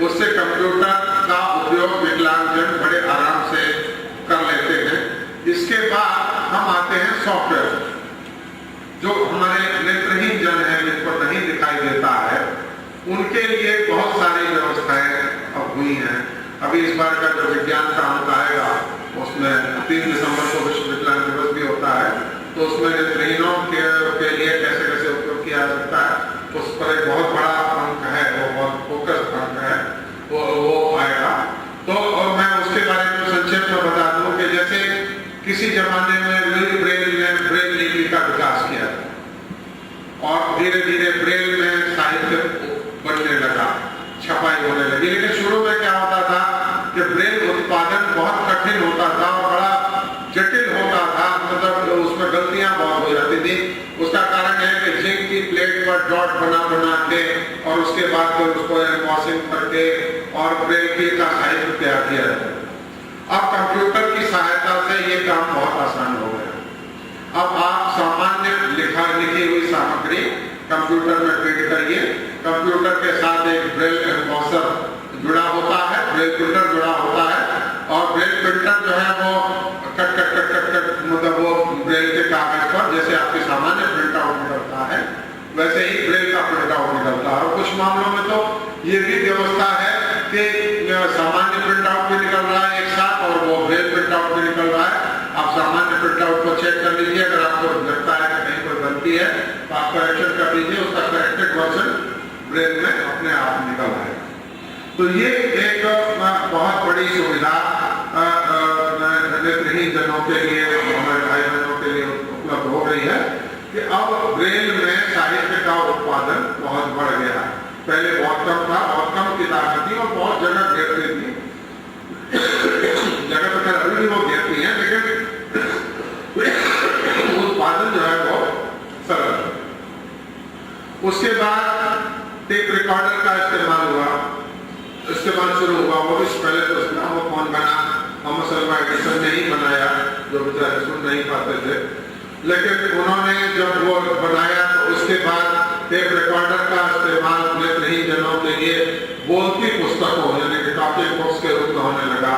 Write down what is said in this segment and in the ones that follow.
उससे कंप्यूटर का उपयोग विकलांगजन बड़े आराम से कर लेते हैं। इसके बाद हम आते हैं सॉफ्टवेयर। जो हमारे नेत्रहीन जन है, जिनको नहीं दिखाई देता है, उनके लिए बहुत सारी व्यवस्थाएं अब हुई हैं। अभी इस बार का जो विज्ञान का अंक आएगा उसमें 3 दिसंबर को विश्व विकलांग दिवस भी होता है, तो उसमें नेत्रहीनों के लिए कैसे कैसे उपयोग किया जा सकता है उस पर एक बहुत बड़ा अंक है, वो बहुत फोकस अंक है, वो आएगा। तो और मैं उसके बारे में संक्षेप में बता दूं कि जैसे किसी जमाने में लुई ब्रेल ने ब्रेल लिपि का विकास किया और धीरे धीरे ब्रेल में साहित्य बनने लगा, छपाई होने लगी। लेकिन शुरू में क्या होता था कि ब्रेल उत्पादन बहुत कठिन होता था और बड़ा जटिल होता था, मतलब उसमें गलतियां बहुत हो जाती थी। उसका कारण है कि जिंक की प्लेट पर डॉट बना के और उसके बाद फिर उसको एम्बॉसिंग करके और ब्रेल की का साहित्य तैयार किया जाता है। अब कंप्यूटर की सहायता से ये काम बहुत आसान हो गया। अब आप सामान्य लिखी हुई सामग्री कंप्यूटर में फीड करिए, कंप्यूटर के साथ एक ब्रेल एम्बॉसर जुड़ा होता है, ब्रेल प्रिंटर जुड़ा होता है और ब्रेल प्रिंटर जो है वो कट मतलब वो ब्रेल के कागज पर जैसे आपके सामान्य प्रिंट आउट निकलता है वैसे ही ब्रेल का प्रिंट आउट निकलता है। और कुछ मामलों में तो ये भी व्यवस्था है कि सामान्य प्रिंट आउट भी निकल रहा है एक साथ और वो ब्रेल प्रिंट आउट भी निकल रहा है। आप सामान्य प्रिंट आउट को चेक कर लीजिए, अगर आपको लगता है कि कहीं कोई गलती है तो आप करेक्शन कर लीजिए, उसका करेक्टेड वर्जन ब्रेल में अपने आप निकल आएगा। तो ये एक बहुत बड़ी सुविधा नेत्रहीन जनों के लिए, हमारे भाई बहनों के लिए उपलब्ध हो गई है कि अब ब्रेल में साहित्य का उत्पादन बहुत बढ़ गया है। पहले बहुत कम था, बहुत कम किताबें थी और बहुत जगह घेरती थी। जगह तो अभी भी वो घेरती है, लेकिन उत्पादन जो है वो सरल है। उसके बाद टेप रिकॉर्डर का इस्तेमाल शुरू हुआ। वो भी पहले तो उसका वो कौन बना, थॉमस अल्वा एडिसन ने ही बनाया, जो बेचारे सुन नहीं पाते थे। लेकिन उन्होंने जब वो बनाया तो उसके बाद टेप रिकॉर्डर का इस्तेमाल नेत्रहीन जनों के लिए बोलती पुस्तकों यानी कि टॉकिंग बुक्स के रूप में होने लगा।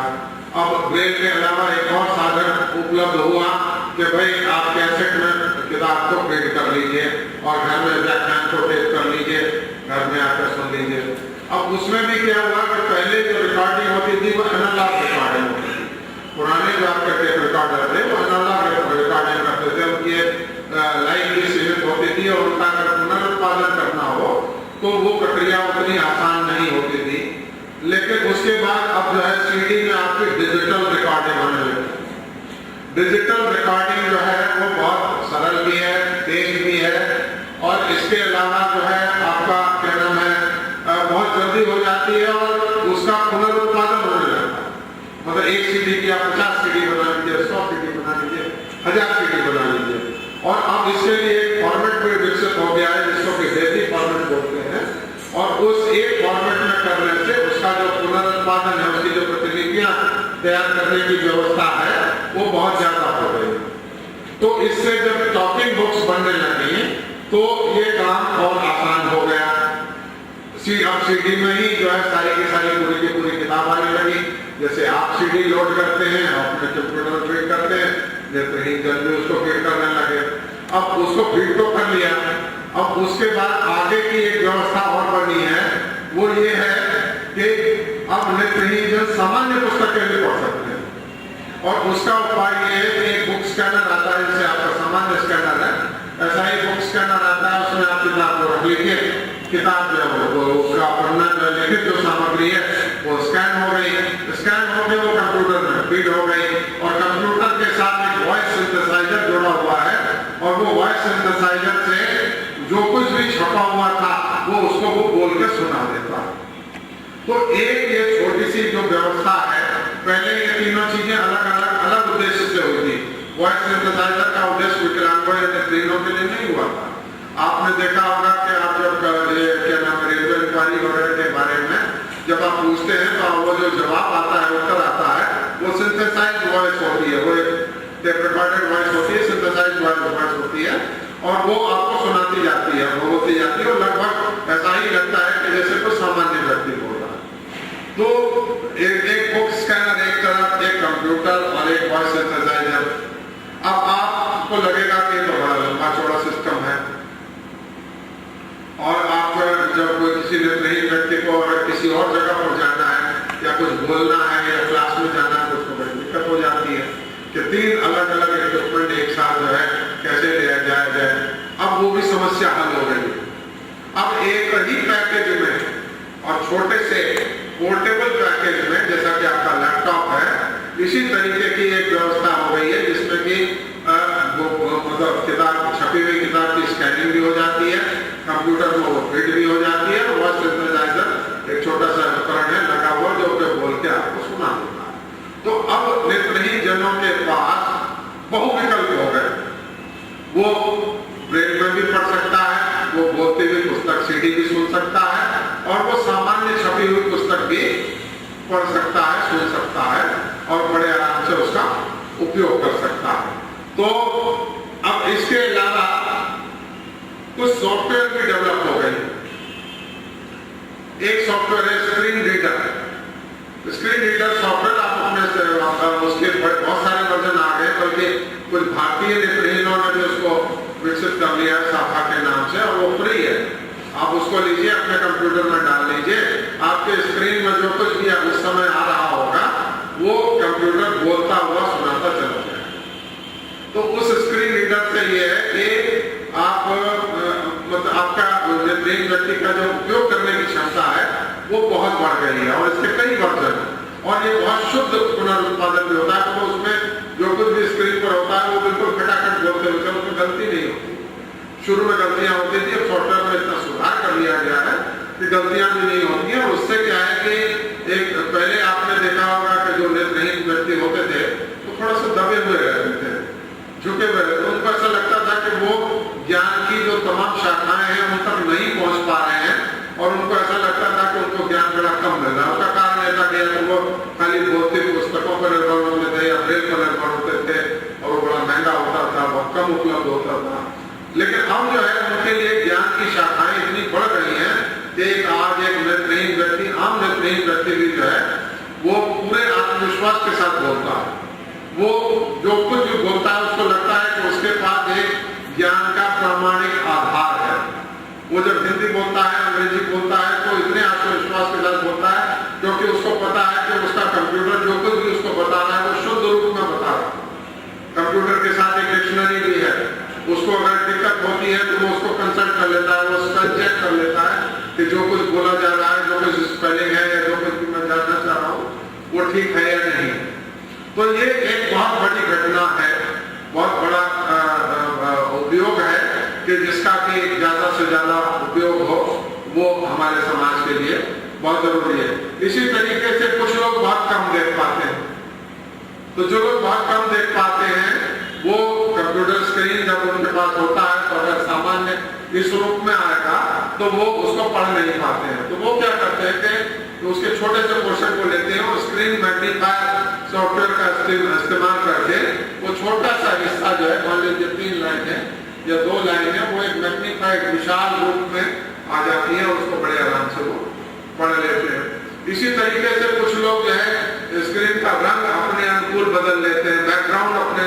अब ब्रेल के अलावा एक और साधन उपलब्ध हुआ कि भाई आप कैसेट में किताब को प्रिंट कर लीजिए और घर में व्याख्यान को टेप कर लीजिए, घर में आकर सुन लीजिए। अब उसमें भी क्या हुआ कि पहले जो रिकॉर्डिंग होती थी वो एनालॉग रिकॉर्डिंग होती थी। पुराने जो आपके टेप रिकॉर्डर थे वो एनालॉग रिकॉर्डिंग करते थे, उनकी लाइन भी सीमित होती थी और उनका अगर पुनरुत्पादन करना हो तो वो प्रक्रिया उतनी आसान नहीं होती थी। लेकिन उसके बाद अब जो है सीडी में आपकी डिजिटल रिकॉर्डिंग होने लगी। डिजिटल रिकॉर्डिंग जो है वो बहुत सरल भी है, तेज भी है और इसके अलावा जो है आपका क्या नाम है बहुत जल्दी हो जाती है और उसका पुनरुत्पादन होने लगता है। मतलब एक सीडी की आप 50 सीडी बना लीजिए, 100 सीडी बना लीजिए, 1000 सीडी बना लीजिए। और अब इसके लिए एक फॉर्मेट भी विकसित हो गया है जिसको कि डेजी फॉर्मेट बोलते हैं और उस एक फॉर्मेट में करने से उसका जो पुनरुत्पादन है, उसकी जो प्रतिलिपियां तैयार करने की व्यवस्था है वो बहुत ज्यादा हो गई। तो इससे जब टॉकिंग बुक्स बनने लगी तो ये काम और आसान हो गया। अब सीडी में ही जो है सारी की सारी पूरी की पूरी किताब आने लगी। जैसे आप सीडी लोड करते हैं, अपने कंप्यूटर फीड करते हैं, नेत्रहीन जन भी उसको फीड करने लगे। अब उसको फीड तो कर लिया, अब उसके बाद आगे की एक व्यवस्था और बनी है, वो ये है कि अब नेत्रहीन जन सामान्य पुस्तकें भी पढ़ सकते हैं और उसका उपाय ये है कि एक बुक स्कैनर आता है, जैसे आपका सामान्य स्कैनर है ऐसा ही बुक स्कैनर आता है, उसमें आप किताब को रख लीजिए, किताब जो है उसका पढ़ना लिखित जो सामग्री है वो स्कैन हो गई, स्कैन होकर वो कंप्यूटर में फीड हो गई और कंप्यूटर के साथ एक वॉइस सिंथेसाइजर जुड़ा हुआ है और वो वॉइस सिंथेसाइजर से जो कुछ भी छपा हुआ था वो उसको वो बोल के सुना देता है। तो एक ये छोटी सी जो व्यवस्था है, पहले ये तीनों चीजें अलग उद्देश्य से हुई थी। वॉइस सिंथेसाइजर का उद्देश्य विकलांगों या नेत्रहीनों के लिए नहीं हुआ था। आपने देखा होगा कि आप जब क्या नाम रेलवे इंक्वायरी वगैरह के बारे में जब आप पूछते हैं तो वो जो जवाब आता है, उत्तर आता है, वो सिंथेसाइज्ड वॉइस होती है, वो एक टेप रिकॉर्डेड वॉइस होती है, सिंथेसाइज्ड वॉइस होती है और वो आपको सुनाती जाती है, वो होती जाती है और लगभग ऐसा ही लगता है कि जैसे कोई सामान्य व्यक्ति बोल रहा है। एक बुक स्कैनर एक तरफ, एक कंप्यूटर और एक वॉइस सिंथेसाइजर। अब आपको लगेगा कि ये तो बड़ा लंबा चौड़ा सिस्टम है, और आप जब किसी नेत्रहीन व्यक्ति को अगर किसी और जगह पर जाना है या कुछ बोलना है या क्लास में जाना है तो उसको बड़ी दिक्कत हो जाती है कि 3 अलग अलग इक्विपमेंट एक साथ जो है कैसे लिया जाए। अब वो भी समस्या हल हो गई। अब एक ही पैकेज में और छोटे से पोर्टेबल पैकेज में, जैसा कि आपका लैपटॉप है, इसी तरीके की एक व्यवस्था हो गई है जिसमें कि मतलब किताब, छपी हुई किताब की स्कैनिंग भी हो जाती है, कंप्यूटर में वो प्रिंट भी हो जाती है, और वॉइस सिंथेसाइजर एक छोटा सा उपकरण है लगा हुआ जो कि बोल के आपको सुना देता है। तो अब नेत्रहीन जनों के पास बहुविकल्प हो गए। वो ब्रेल में भी पढ़ सकता है, वो बोलते हुए पुस्तक सीडी भी सुन सकता है, और वो सामान्य छपी हुई पुस्तक भी पढ़ सकता है, सुन सकता है, और बड़े आराम से उसका उपयोग कर सकता है। तो अब इसके अलावा कुछ सॉफ्टवेयर भी डेवलप हो गए। एक सॉफ्टवेयर है screen reader. Screen reader software आप अपने उसके बहुत सारे वर्जन आ गए, बल्कि कुछ भारतीय नेत्रहीनों ने भी उसको विकसित कर लिया है शाखा के नाम से, और वो फ्री है। आप उसको लीजिए, अपने कंप्यूटर में डाल लीजिए, आपके स्क्रीन में जो कुछ भी उस समय आ रहा होगा वो कंप्यूटर बोलता हुआ सुनाता चला जाए। तो उस स्क्रीन रीडर से ये है कि आप मतलब आपका नेत्रहीन व्यक्ति का जो उपयोग करने की क्षमता है वो बहुत बढ़ गई है, और इसके कई वर्जन, और ये बहुत शुद्ध पुनरुत्पादन भी होता है। तो उसमें जो कुछ भी स्क्रीन पर होता है वो बिल्कुल खटाखट बोलते हुए, उसमें गलती नहीं होती। शुरू में गलतियां होती थी, अब सॉफ्टवेयर में इतना सुधार कर लिया गया है कि गलतियां भी नहीं होती हैं। और उससे क्या है कि एक पहले आपने देखा होगा कि जो नेत्रहीन व्यक्ति होते थे तो थोड़ा सा दबे हुए रहते थे, झुके हुए रहते, उनको ऐसा लगता था कि वो ज्ञान की जो तमाम शाखाएं हैं उन तक नहीं पहुंच पा रहे हैं, और उनको ऐसा लगता था कि उनको ज्ञान बड़ा कम मिल रहा है। उसका कारण ऐसा कि तो वो खाली भौतिक पुस्तकों पर निर्भर होते थे या ब्रेल पर निर्भर होते थे, और वो बड़ा महंगा होता था, बहुत कम उपलब्ध होता था। लेकिन अब जो है उनके लिए ज्ञान की शाखाएं इतनी बढ़ रही हैं कि आज एक नेत्रहीन व्यक्ति, आम नेत्रहीन व्यक्ति भी जो है वो पूरे आत्मविश्वास के साथ बोलता है। वो जो कुछ भी बोलता है उसको लगता है कि उसके पास एक ज्ञान का प्रामाणिक आधार है। वो जब हिंदी बोलता है, अंग्रेजी बोलता है, तो इतने आत्मविश्वास के साथ बोलता है क्योंकि उसको पता है कि उसका कंप्यूटर जो कुछ भी उसको बता रहा है वो शुद्ध रूप में बता रहा है। कंप्यूटर के साथ एक डिक्शनरी भी है, उसको अगर दिक्कत होती है तो वो उसको कंसल्ट कर लेता है, वो स्पेल चेक कर लेता है कि जो कुछ बोला जा रहा है, जो कुछ स्पेलिंग है या जो कुछ मैं जानना चाह रहा हूँ वो ठीक है या नहीं। तो ये एक बहुत बड़ी घटना है, बहुत बड़ा उपयोग है कि जिसका कि ज्यादा से ज्यादा उपयोग हो, वो हमारे समाज के लिए बहुत जरूरी है। इसी तरीके से कुछ लोग बहुत कम देख पाते हैं, तो जो लोग बहुत कम देख पाते हैं वो कंप्यूटर स्क्रीन जब उनके पास होता है तो अगर सामान्य इस रूप में आएगा तो वो उसको पढ़ नहीं पाते हैं। तो वो क्या करते हैं कि उसके छोटे से पोर्शन को लेते हैं और स्क्रीन मैग्नीफायर सॉफ्टवेयर का इस्तेमाल करके वो छोटा सा हिस्सा जो है, मान लीजिए 3 लाइन है या 2 लाइन है, वो एक मैग्नीफाइड विशाल रूप में आ जाती है और उसको बड़े आराम से वो पढ़ लेते हैं। इसी तरीके से कुछ लोग जो है स्क्रीन का रंग अपने अनुकूल बदल लेते हैं, बैकग्राउंड अपने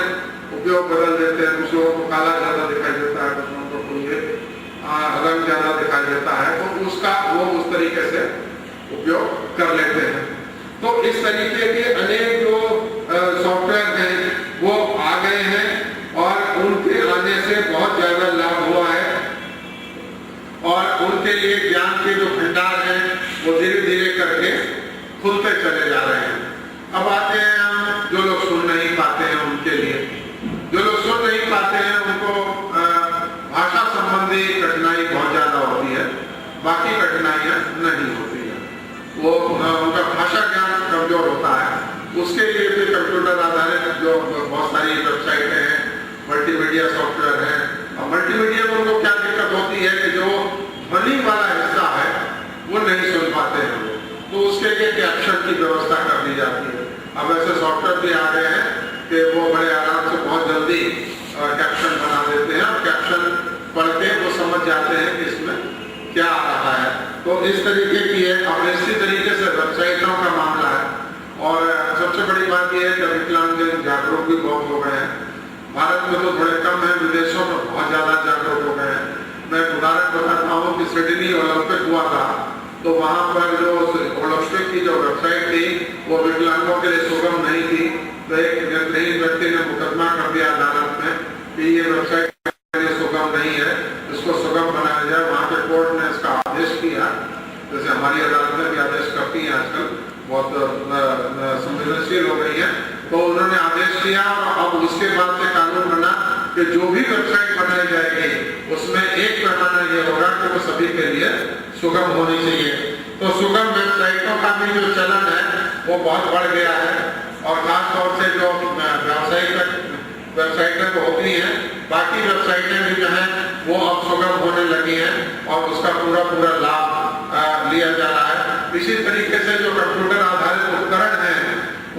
उपयोग बदल देते हैं। कुछ लोगों को काला ज्यादा दिखाई देता है, कुछ लोगों को ये रंग ज्यादा दिखाई देता है, तो उसका वो उस तरीके से उपयोग कर लेते हैं। तो इस तरीके के अनेक जो सॉफ्टवेयर हैं वो आ गए हैं और उनके आने से बहुत ज्यादा लाभ हुआ है, और उनके लिए ज्ञान के जो भंडार हैं वो धीरे धीरे करके खुलते चले जा रहे हैं। अब आते हैं हम जो लोग सुन नहीं पाते हैं उनके लिए। जो लोग सुन नहीं पाते हैं उनको भाषा संबंधी कठिनाई बहुत ज्यादा होती है, बाकी कठिनाइयां नहीं होती है। वो उनका भाषा ज्ञान कमजोर होता है, उसके लिए भी कंप्यूटर आधारित जो बहुत सारी वेबसाइटें हैं, मल्टीमीडिया सॉफ्टवेयर हैं। और मल्टीमीडिया में उनको क्या दिक्कत होती है कि जो ध्वनि वाला हिस्सा है वो नहीं सुन पाते हैं, तो उसके लिए कैप्शन की व्यवस्था कर दी जाती है। अब ऐसे सॉफ्टवेयर भी आ गए हैं कि वो बड़े आराम से बहुत जल्दी कैप्शन बना देते हैं और कैप्शन पढ़ के वो समझ जाते हैं कि इसमें क्या आ रहा है। तो इस तरीके की है। और इसी तरीके से वेबसाइटों का मामला है, सबसे बड़ी बात यह है कि विकलांगजन जागरूक भी बहुत हो गए हैं। भारत में तो थोड़े कम है, विदेशों में बहुत ज्यादा जागरूक हो गए हैं। मैं एक उदाहरण बताता हूँ कि सिडनी ओलंपिक हुआ था, तो वहां पर जो ओलंपिक की जो वेबसाइट थी वो विकलांगों के लिए सुगम नहीं थी। तो एक नेत्रहीन व्यक्ति ने मुकदमा कर दिया अदालत में कि ये वेबसाइट सुगम नहीं है, इसको सुगम बनाया जाए। वहां पे कोर्ट ने इसका आदेश किया, जैसे हमारी अदालतें भी आदेश करती हैं आजकल, बहुत संवेदनशील हो गई है। तो उन्होंने आदेश किया और अब उसके बाद से कानून बना कि जो भी वेबसाइट बनाई जाएगी उसमें एक पैमाना ये होगा कि वो सभी के लिए सुगम होनी चाहिए। तो सुगम वेबसाइटों का भी जो चलन है वो बहुत बढ़ गया है, और खासतौर से जो व्यावसायिक वेबसाइटें तो होती हैं, बाकी वेबसाइटें भी जो हैं वो अब सुगम होने लगी हैं और उसका पूरा लाभ लिया जा रहा है। इसी तरीके से जो कंप्यूटर आधारित उपकरण हैं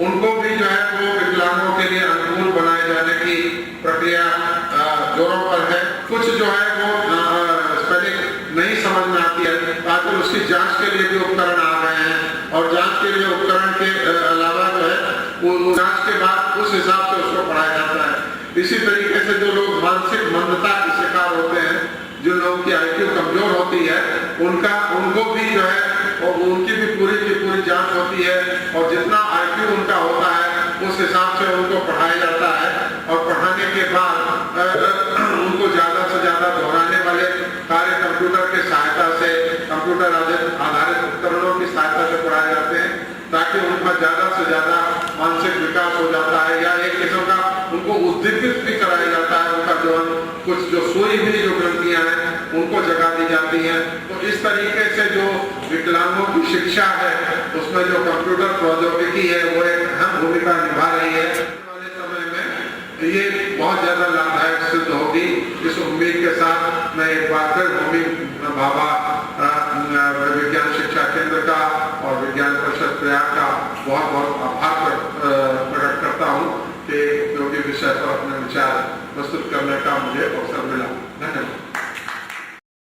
उनको भी जो है वो विकलांगों के लिए अनुकूल बनाए जाने की प्रक्रिया जोरों पर है। कुछ जो है वो स्पेलिंग नहीं समझ में आती है, ताकि उसकी जांच के लिए भी उपकरण आ गए हैं, और जांच के लिए उपकरण के अलावा जो है वो जांच के बाद उस हिसाब से उसको पढ़ाया जाता है। इसी तरीके से जो लोग मानसिक मंदता के शिकार होते हैं, जो लोगों की IQ कमजोर होती है, उनको भी जो है और उनकी भी पूरी की पूरी जांच होती है, और जितना IQ उनका होता है उस हिसाब से उनको पढ़ाया जाता है। और पढ़ाने के बाद उनको ज्यादा से ज्यादा दोहराने वाले कार्य कंप्यूटर के सहायता से, कंप्यूटर आधारित उपकरणों की सहायता से पढ़ाए जाते हैं, ताकि उनका ज्यादा से ज्यादा मानसिक विकास हो जाता है, या एक किस्म का उनको उद्दीपित भी कराया जाता है। उनका जो कुछ जो सोई हुई जो ग्रंथियां हैं उनको जगा दी जाती हैं। तो इस तरीके से जो विकलांगों की शिक्षा है उसमें जो कंप्यूटर प्रौद्योगिकी है वो एक अहम भूमिका निभा रही है। आने वाले समय में ये बहुत ज्यादा लाभदायक सिद्ध होगी। इस उम्मीद के साथ मैं एक बार फिर भूमि भाभा विज्ञान शिक्षा केंद्र का और विज्ञान परिषद प्रयाग का बहुत बहुत आभार प्रकट करता हूँ कि विषय पर अपने विचार प्रस्तुत करने का मुझे अवसर मिला।